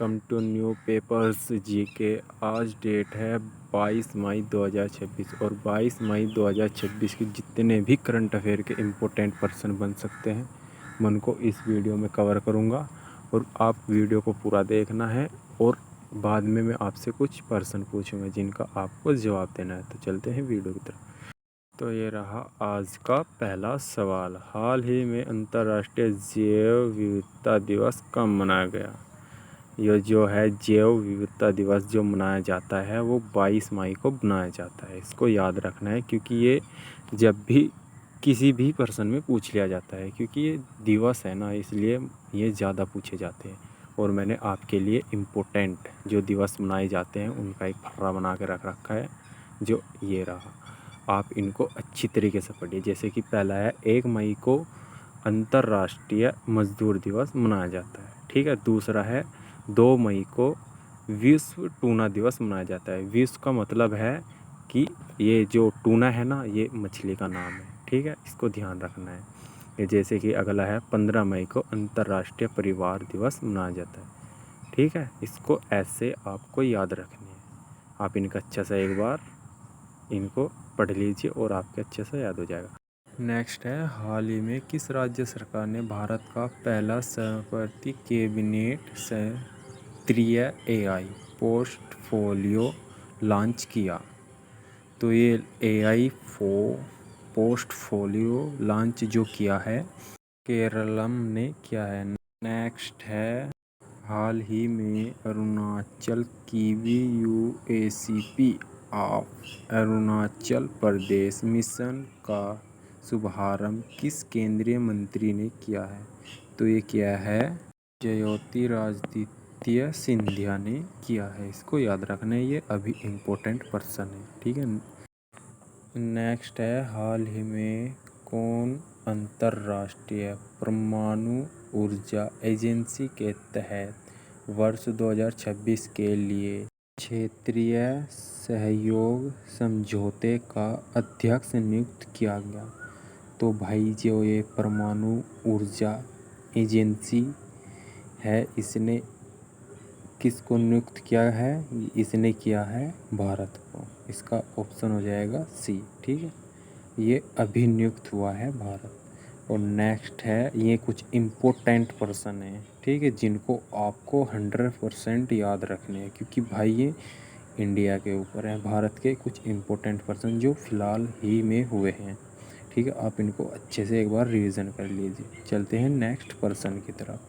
Welcome to new papers GK. आज date है 22 मई 2026 और 22 मई 2026 के जितने भी करंट अफेयर के इम्पोर्टेंट पर्सन बन सकते हैं मैं उनको इस वीडियो में कवर करूंगा और आप वीडियो को पूरा देखना है और बाद में मैं आपसे कुछ पर्सन पूछूंगा जिनका आपको जवाब देना है। तो चलते हैं वीडियो की तरफ। तो ये रहा आज का पहला सवाल। हाल ही में अंतर्राष्ट्रीय जैव विविधता दिवस कब मनाया गया? ये जो है जैव विविधता दिवस जो मनाया जाता है वो 22 मई को मनाया जाता है। इसको याद रखना है क्योंकि ये जब भी किसी भी पर्सन में पूछ लिया जाता है, क्योंकि ये दिवस है ना, इसलिए ये ज़्यादा पूछे जाते हैं। और मैंने आपके लिए इम्पोर्टेंट जो दिवस मनाए जाते हैं उनका एक फर्रा बना के रख रखा है, जो ये रहा। आप इनको अच्छी तरीके से पढ़िए। जैसे कि पहला है 1 मई को अंतर्राष्ट्रीय मजदूर दिवस मनाया जाता है, ठीक है। दूसरा है 2 मई को विश्व टूना दिवस मनाया जाता है। विश्व का मतलब है कि ये जो टूना है ना, ये मछली का नाम है, ठीक है। इसको ध्यान रखना है। ये जैसे कि अगला है 15 मई को अंतर्राष्ट्रीय परिवार दिवस मनाया जाता है, ठीक है। इसको ऐसे आपको याद रखनी है। आप इनका अच्छा सा एक बार इनको पढ़ लीजिए और आपके अच्छे से याद हो जाएगा। नेक्स्ट है, हाल ही में किस राज्य सरकार ने भारत का पहला सहवर्ती कैबिनेट क्षेत्रीय एआई पोर्टफोलियो लॉन्च किया? तो ये एआई पोर्टफोलियो लॉन्च जो किया है केरलम ने किया है। नेक्स्ट है, हाल ही में अरुणाचल कीवी यूएसीपी ऑफ अरुणाचल प्रदेश मिशन का शुभारंभ किस केंद्रीय मंत्री ने किया है? तो ये किया है ज्योतिरादित्य सिंधिया ने किया है। इसको याद रखना है, ये अभी इम्पोर्टेंट पर्सन है, ठीक है। नेक्स्ट है, हाल ही में कौन अंतर्राष्ट्रीय परमाणु ऊर्जा एजेंसी के तहत वर्ष 2026 के लिए क्षेत्रीय सहयोग समझौते का अध्यक्ष नियुक्त किया गया? तो भाई जो ये परमाणु ऊर्जा एजेंसी है, इसने किसको नियुक्त किया है? इसने किया है भारत को। इसका ऑप्शन हो जाएगा सी, ठीक है। ये अभी नियुक्त हुआ है भारत। और नेक्स्ट है, ये कुछ इम्पोर्टेंट पर्सन है, ठीक है, जिनको आपको 100% याद रखने हैं, क्योंकि भाई ये इंडिया के ऊपर है। भारत के कुछ इम्पोर्टेंट पर्सन जो फ़िलहाल ही में हुए हैं, ठीक है। आप इनको अच्छे से एक बार रिवीजन कर लीजिए। चलते हैं नेक्स्ट पर्सन की तरफ।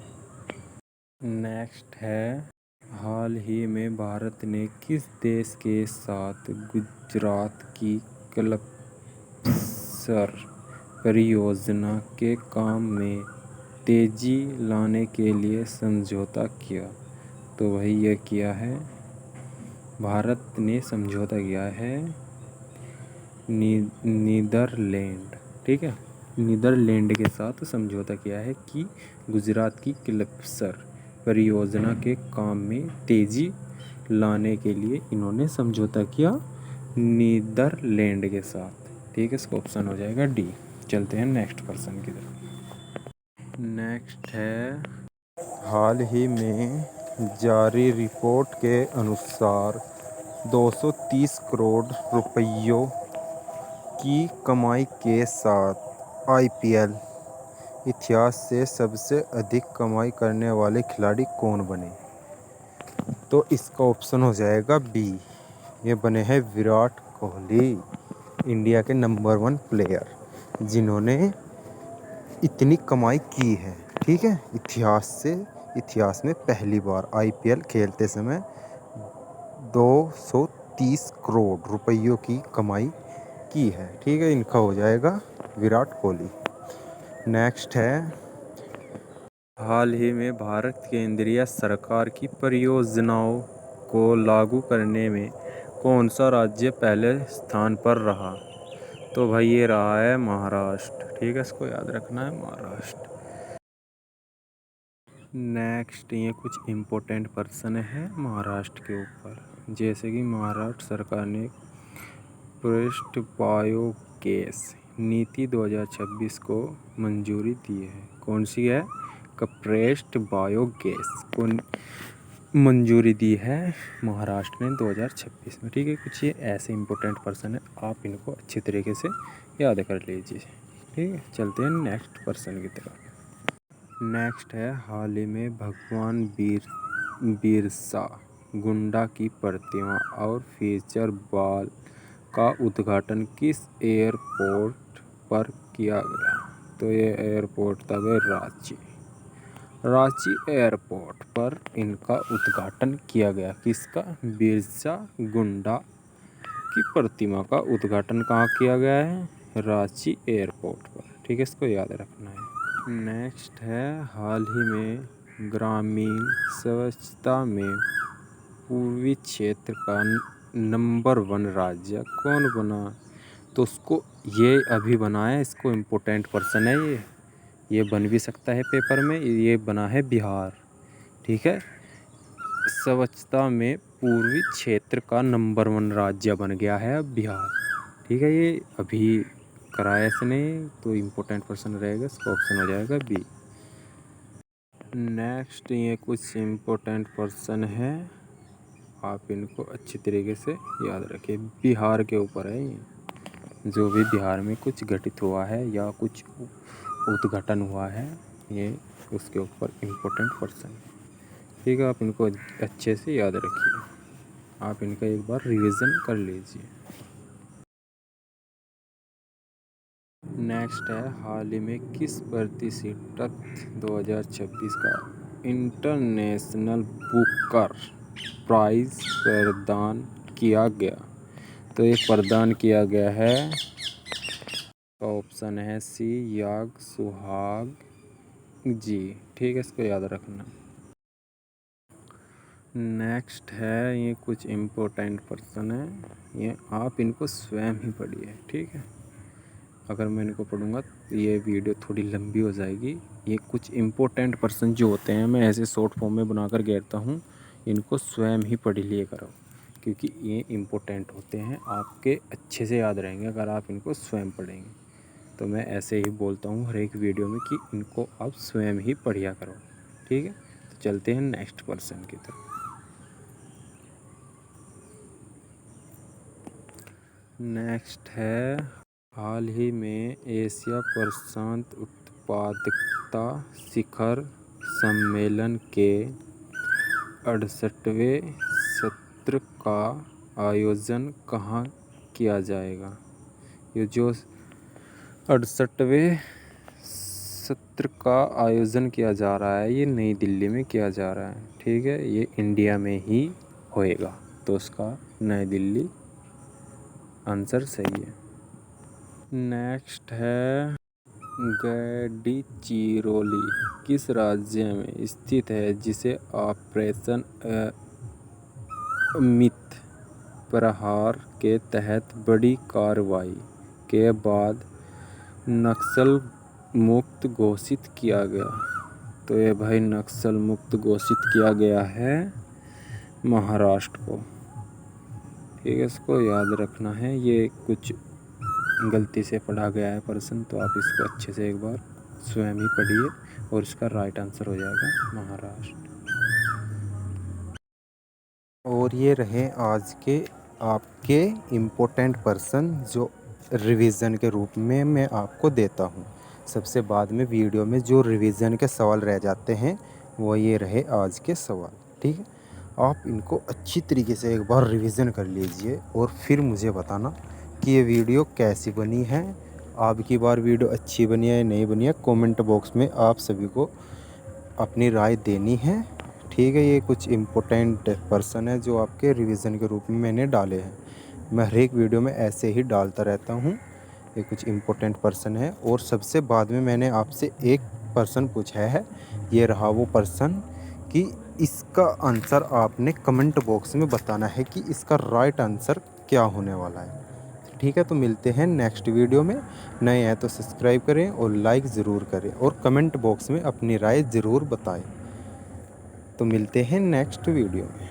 नेक्स्ट है, हाल ही में भारत ने किस देश के साथ गुजरात की क्लस्टर परियोजना के काम में तेजी लाने के लिए समझौता किया? तो वही ये किया है, भारत ने समझौता किया है नीदरलैंड, ठीक है। नीदरलैंड के साथ समझौता किया है कि गुजरात की क्लस्टर परियोजना के काम में तेज़ी लाने के लिए इन्होंने समझौता किया नीदरलैंड के साथ, ठीक है। इसका ऑप्शन हो जाएगा डी। चलते हैं नेक्स्ट पर्सन की तरफ। नेक्स्ट है, हाल ही में जारी रिपोर्ट के अनुसार 230 करोड़ रुपयों की कमाई के साथ आईपीएल इतिहास से सबसे अधिक कमाई करने वाले खिलाड़ी कौन बने? तो इसका ऑप्शन हो जाएगा बी। ये बने हैं विराट कोहली, इंडिया के नंबर 1 प्लेयर जिन्होंने इतनी कमाई की है, ठीक है। इतिहास में पहली बार आईपीएल खेलते समय 230 करोड़ रुपयों की कमाई की है, ठीक है। इनका हो जाएगा विराट कोहली। नेक्स्ट है, हाल ही में भारत केंद्रीय सरकार की परियोजनाओं को लागू करने में कौन सा राज्य पहले स्थान पर रहा? तो भाई ये रहा है महाराष्ट्र, ठीक है। इसको याद रखना है, महाराष्ट्र। नेक्स्ट, ये कुछ इम्पोर्टेंट पर्सन है महाराष्ट्र के ऊपर। जैसे कि महाराष्ट्र सरकार ने प्रेस्ट बायोगैस नीति 2026 को मंजूरी दी है। कौन सी है? कप्रेस्ट बायोगैस को मंजूरी दी है महाराष्ट्र ने 2026 में। ठीक है, कुछ ये ऐसे इम्पोर्टेंट पर्सन है, आप इनको अच्छी तरीके से याद कर लीजिए। ठीक है, चलते हैं नेक्स्ट पर्सन की तरफ। नेक्स्ट है, हाल ही में भगवान बिरसा मुंडा की प्रतिमा और फ्यूचर वॉल का उद्घाटन किस एयरपोर्ट पर किया गया? तो ये एयरपोर्ट था वे रांची एयरपोर्ट पर इनका उद्घाटन किया गया। किसका? बिरसा मुंडा की प्रतिमा का उद्घाटन कहाँ किया गया है? रांची एयरपोर्ट पर। ठीक है, इसको याद रखना है। नेक्स्ट है, हाल ही में ग्रामीण स्वच्छता में पूर्वी क्षेत्र का नंबर 1 राज्य कौन बना? तो उसको ये अभी बना है, इसको इम्पोर्टेंट पर्सन है ये बन भी सकता है पेपर में। ये बना है बिहार। ठीक है, स्वच्छता में पूर्वी क्षेत्र का नंबर 1 राज्य बन गया है अब बिहार। ठीक है, ये अभी कराया इसने, तो इम्पोर्टेंट पर्सन रहेगा, इसका ऑप्शन हो जाएगा बी। नेक्स्ट, ये कुछ इम्पोर्टेंट पर्सन है, आप इनको अच्छी तरीके से याद रखिए। बिहार के ऊपर है ये, जो भी बिहार में कुछ घटित हुआ है या कुछ उद्घाटन हुआ है, ये उसके ऊपर इम्पोर्टेंट पर्सन है। ठीक है, आप इनको अच्छे से याद रखिए, आप इनका एक बार रिवीजन कर लीजिए। नेक्स्ट है, हाल ही में किस प्रतिष्ठित 2026 का इंटरनेशनल बुकर प्राइज प्रदान किया गया? तो ये प्रदान किया गया है, ऑप्शन है सी, याग सुहाग जी। ठीक है, इसको याद रखना। नेक्स्ट है, ये कुछ इम्पोर्टेंट पर्सन है, ये आप इनको स्वयं ही पढ़िए। ठीक है, अगर मैं इनको पढ़ूंगा तो ये वीडियो थोड़ी लंबी हो जाएगी। ये कुछ इम्पोर्टेंट पर्सन जो होते हैं, मैं ऐसे शॉर्ट फॉर्म में बनाकर घेरता हूँ, इनको स्वयं ही पढ़ लिए करो, क्योंकि ये इम्पोर्टेंट होते हैं, आपके अच्छे से याद रहेंगे अगर आप इनको स्वयं पढ़ेंगे। तो मैं ऐसे ही बोलता हूँ हर एक वीडियो में कि इनको आप स्वयं ही पढ़िया करो। ठीक है, तो चलते हैं नेक्स्ट पर्सन की तरफ। नेक्स्ट है, हाल ही में एशिया प्रशांत उत्पादकता शिखर सम्मेलन के 68वें सत्र का आयोजन कहाँ किया जाएगा? ये जो 68वें सत्र का आयोजन किया जा रहा है, ये नई दिल्ली में किया जा रहा है। ठीक है, ये इंडिया में ही होएगा, तो उसका नई दिल्ली आंसर सही है। नेक्स्ट है, गैडीचिरोली किस राज्य में स्थित है जिसे ऑपरेशन अमित प्रहार के तहत बड़ी कार्रवाई के बाद नक्सल मुक्त घोषित किया गया? तो ये भाई नक्सल मुक्त घोषित किया गया है महाराष्ट्र को। ठीक है, इसको याद रखना है, ये कुछ गलती से पढ़ा गया है पर्सन, तो आप इसको अच्छे से एक बार स्वयं ही पढ़िए और इसका राइट आंसर हो जाएगा महाराष्ट्र। और ये रहे आज के आपके इम्पोर्टेंट पर्सन जो रिवीजन के रूप में मैं आपको देता हूँ। सबसे बाद में वीडियो में जो रिवीजन के सवाल रह जाते हैं, वो ये रहे आज के सवाल। ठीक है, आप इनको अच्छी तरीके से एक बार रिवीजन कर लीजिए और फिर मुझे बताना कि ये वीडियो कैसी बनी है। आपकी बार वीडियो अच्छी बनी है या नहीं बनी है, कमेंट बॉक्स में आप सभी को अपनी राय देनी है। ठीक है, ये कुछ इम्पोर्टेंट पर्सन है जो आपके रिवीजन के रूप में मैंने डाले हैं। मैं हर एक वीडियो में ऐसे ही डालता रहता हूँ। ये कुछ इम्पोर्टेंट पर्सन है, और सबसे बाद में मैंने आपसे एक पर्सन पूछा है, ये रहा वो पर्सन, कि इसका आंसर आपने कमेंट बॉक्स में बताना है कि इसका राइट आंसर क्या होने वाला है। ठीक है, तो मिलते हैं नेक्स्ट वीडियो में। नए हैं तो सब्सक्राइब करें और लाइक ज़रूर करें और कमेंट बॉक्स में अपनी राय ज़रूर बताएं। तो मिलते हैं नेक्स्ट वीडियो में।